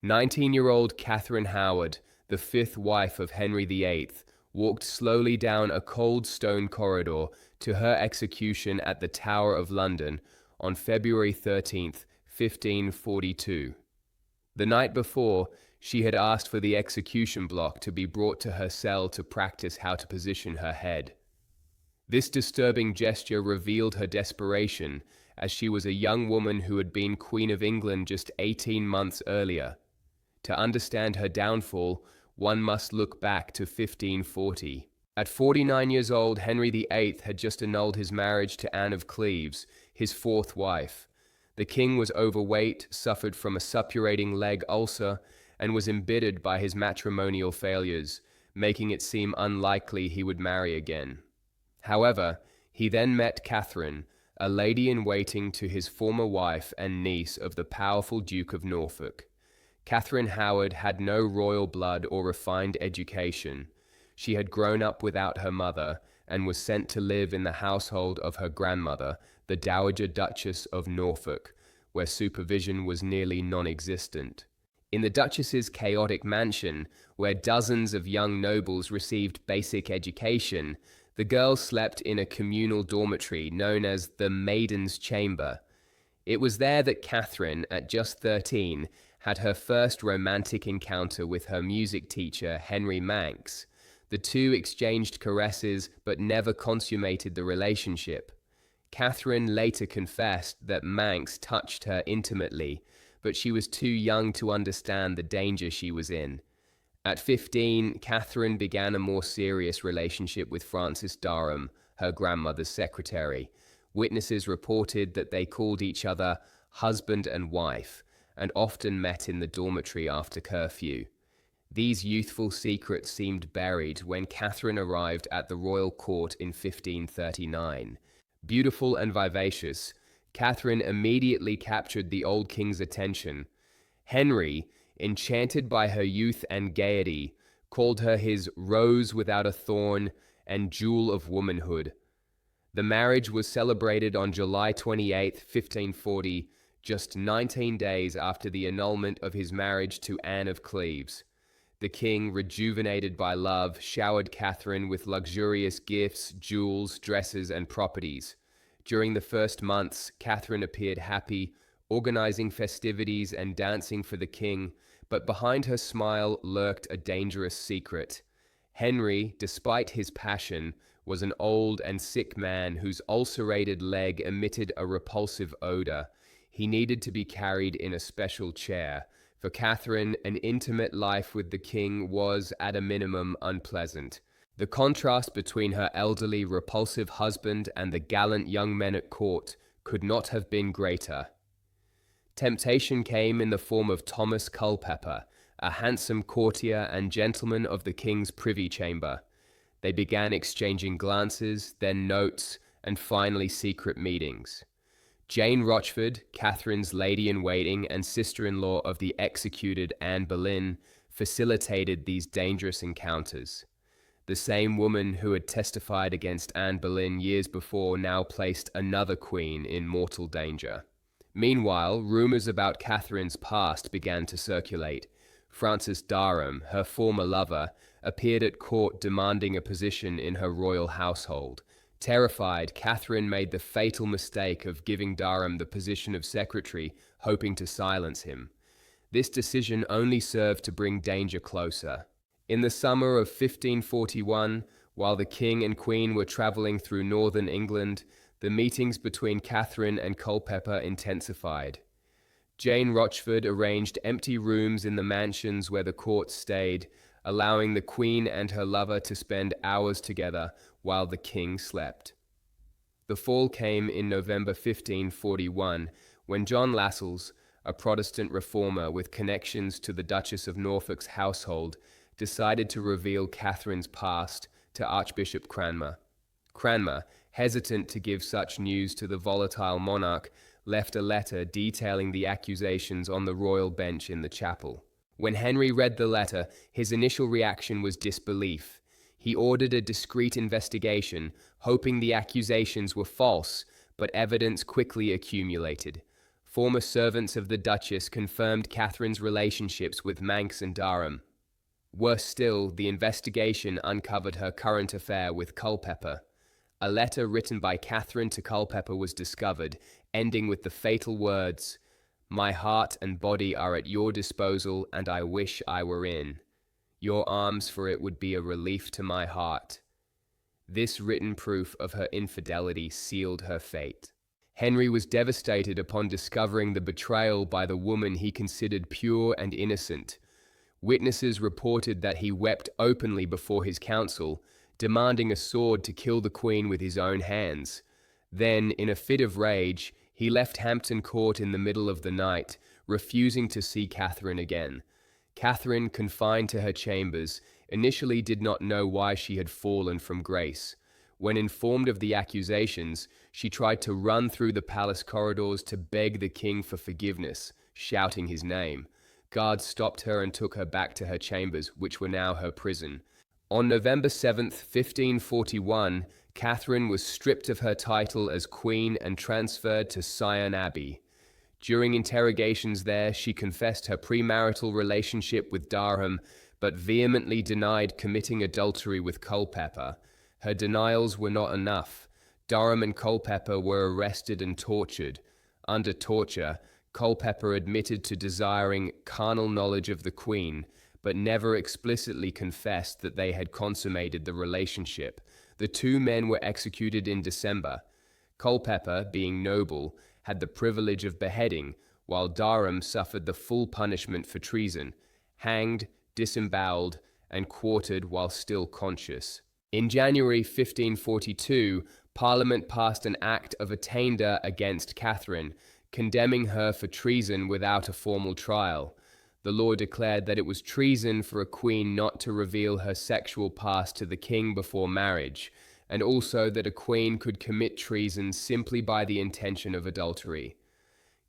19-year-old Catherine Howard, the fifth wife of Henry VIII, walked slowly down a cold stone corridor to her execution at the Tower of London on February 13th, 1542. The night before, she had asked for the execution block to be brought to her cell to practice how to position her head. This disturbing gesture revealed her desperation, as she was a young woman who had been Queen of England just 18 months earlier. To understand her downfall, one must look back to 1540. At 49 years old, Henry VIII had just annulled his marriage to Anne of Cleves, his fourth wife. The king was overweight, suffered from a suppurating leg ulcer, and was embittered by his matrimonial failures, making it seem unlikely he would marry again. However, he then met Catherine, a lady-in-waiting to his former wife and niece of the powerful Duke of Norfolk. Catherine Howard had no royal blood or refined education. She had grown up without her mother and was sent to live in the household of her grandmother, the Dowager Duchess of Norfolk, where supervision was nearly non-existent. In the Duchess's chaotic mansion, where dozens of young nobles received basic education, the girls slept in a communal dormitory known as the Maiden's Chamber. It was there that Catherine, at just 13, had her first romantic encounter with her music teacher, Henry Manx. The two exchanged caresses but never consummated the relationship. Catherine later confessed that Manx touched her intimately, but she was too young to understand the danger she was in. At 15, Catherine began a more serious relationship with Francis Dereham, her grandmother's secretary. Witnesses reported that they called each other husband and wife, and often met in the dormitory after curfew. These youthful secrets seemed buried when Catherine arrived at the royal court in 1539. Beautiful and vivacious, Catherine immediately captured the old king's attention. Henry, enchanted by her youth and gaiety, called her his rose without a thorn and jewel of womanhood. The marriage was celebrated on July 28, 1540, just 19 days after the annulment of his marriage to Anne of Cleves. The king, rejuvenated by love, showered Catherine with luxurious gifts, jewels, dresses, and properties. During the first months, Catherine appeared happy, organizing festivities and dancing for the king, but behind her smile lurked a dangerous secret. Henry, despite his passion, was an old and sick man whose ulcerated leg emitted a repulsive odor. He needed to be carried in a special chair. For Catherine, an intimate life with the king was, at a minimum, unpleasant. The contrast between her elderly, repulsive husband and the gallant young men at court could not have been greater. Temptation came in the form of Thomas Culpeper, a handsome courtier and gentleman of the king's privy chamber. They began exchanging glances, then notes, and finally secret meetings. Jane Rochford, Catherine's lady-in-waiting and sister-in-law of the executed Anne Boleyn, facilitated these dangerous encounters. The same woman who had testified against Anne Boleyn years before now placed another queen in mortal danger. Meanwhile, rumors about Catherine's past began to circulate. Francis Dereham, her former lover, appeared at court demanding a position in her royal household. Terrified, Catherine made the fatal mistake of giving Dereham the position of secretary, hoping to silence him. This decision only served to bring danger closer. In the summer of 1541, while the king and queen were traveling through northern England, the meetings between Catherine and Culpeper intensified. Jane Rochford arranged empty rooms in the mansions where the court stayed, allowing the queen and her lover to spend hours together while the king slept. The fall came in November 1541, when John Lascelles, a Protestant reformer with connections to the Duchess of Norfolk's household, decided to reveal Catherine's past to Archbishop Cranmer. Cranmer, hesitant to give such news to the volatile monarch, left a letter detailing the accusations on the royal bench in the chapel. When Henry read the letter, his initial reaction was disbelief. He ordered a discreet investigation, hoping the accusations were false, but evidence quickly accumulated. Former servants of the Duchess confirmed Catherine's relationships with Manx and Dereham. Worse still, the investigation uncovered her current affair with Culpeper. A letter written by Catherine to Culpeper was discovered, ending with the fatal words, "My heart and body are at your disposal, and I wish I were in your arms, for it would be a relief to my heart." This written proof of her infidelity sealed her fate. Henry was devastated upon discovering the betrayal by the woman he considered pure and innocent. Witnesses reported that he wept openly before his council, demanding a sword to kill the Queen with his own hands. Then, in a fit of rage, he left Hampton Court in the middle of the night, refusing to see Catherine again. Catherine, confined to her chambers, initially did not know why she had fallen from grace. When informed of the accusations, she tried to run through the palace corridors to beg the king for forgiveness, shouting his name. Guards stopped her and took her back to her chambers, which were now her prison. On November 7, 1541, Catherine was stripped of her title as queen and transferred to Sion Abbey. During interrogations there, she confessed her premarital relationship with Dereham, but vehemently denied committing adultery with Culpeper. Her denials were not enough. Dereham and Culpeper were arrested and tortured. Under torture, Culpeper admitted to desiring carnal knowledge of the Queen, but never explicitly confessed that they had consummated the relationship. The two men were executed in December. Culpeper, being noble, had the privilege of beheading, while Dereham suffered the full punishment for treason, hanged, disemboweled, and quartered while still conscious. In January 1542, Parliament passed an Act of Attainder against Catherine, condemning her for treason without a formal trial. The law declared that it was treason for a queen not to reveal her sexual past to the king before marriage, and also that a queen could commit treason simply by the intention of adultery.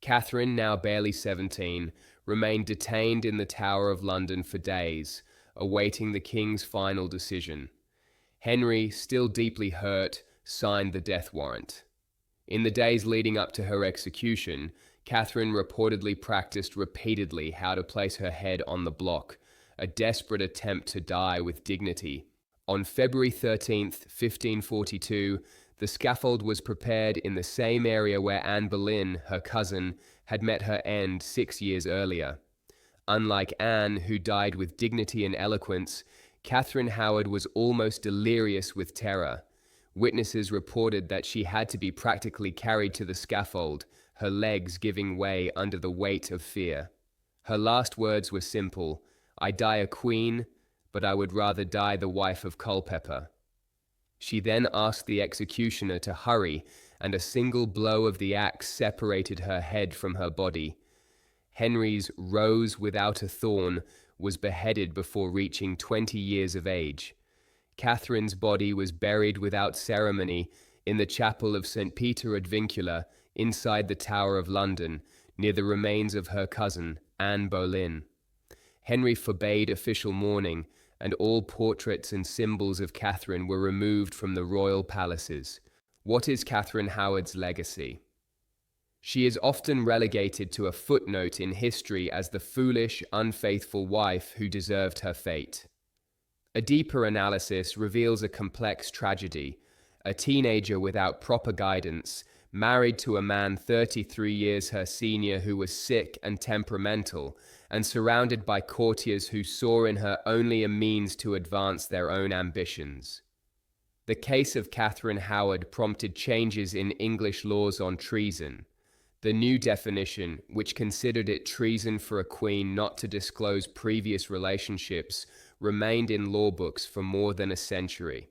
Catherine, now barely 17, remained detained in the Tower of London for days, awaiting the king's final decision. Henry, still deeply hurt, signed the death warrant. In the days leading up to her execution, Catherine reportedly practiced repeatedly how to place her head on the block, a desperate attempt to die with dignity. On February 13, 1542, the scaffold was prepared in the same area where Anne Boleyn, her cousin, had met her end 6 years earlier. Unlike Anne, who died with dignity and eloquence, Catherine Howard was almost delirious with terror. Witnesses reported that she had to be practically carried to the scaffold, her legs giving way under the weight of fear. Her last words were simple: "I die a queen, but I would rather die the wife of Culpeper." She then asked the executioner to hurry, and a single blow of the axe separated her head from her body. Henry's Rose without a Thorn was beheaded before reaching 20 years of age. Catherine's body was buried without ceremony in the chapel of St. Peter ad Vincula, inside the Tower of London, near the remains of her cousin, Anne Boleyn. Henry forbade official mourning, and all portraits and symbols of Catherine were removed from the royal palaces. What is Catherine Howard's legacy? She is often relegated to a footnote in history as the foolish, unfaithful wife who deserved her fate. A deeper analysis reveals a complex tragedy: a teenager without proper guidance, married to a man 33 years her senior who was sick and temperamental, and surrounded by courtiers who saw in her only a means to advance their own ambitions. The case of Catherine Howard prompted changes in English laws on treason. The new definition, which considered it treason for a queen not to disclose previous relationships, remained in law books for more than a century.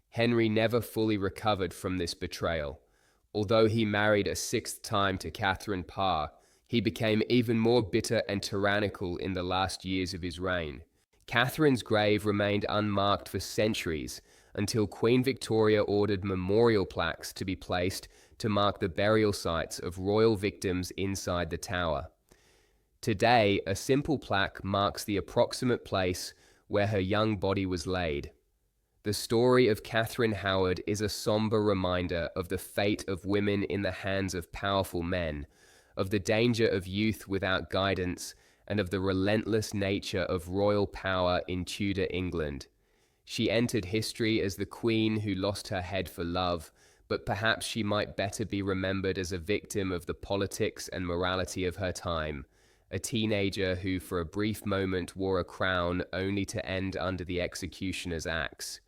Henry never fully recovered from this betrayal. Although he married a 6th time to Catherine Parr, he became even more bitter and tyrannical in the last years of his reign. Catherine's grave remained unmarked for centuries, until Queen Victoria ordered memorial plaques to be placed to mark the burial sites of royal victims inside the tower. Today, a simple plaque marks the approximate place where her young body was laid. The story of Catherine Howard is a somber reminder of the fate of women in the hands of powerful men, of the danger of youth without guidance, and of the relentless nature of royal power in Tudor England. She entered history as the queen who lost her head for love, but perhaps she might better be remembered as a victim of the politics and morality of her time, a teenager who for a brief moment wore a crown only to end under the executioner's axe.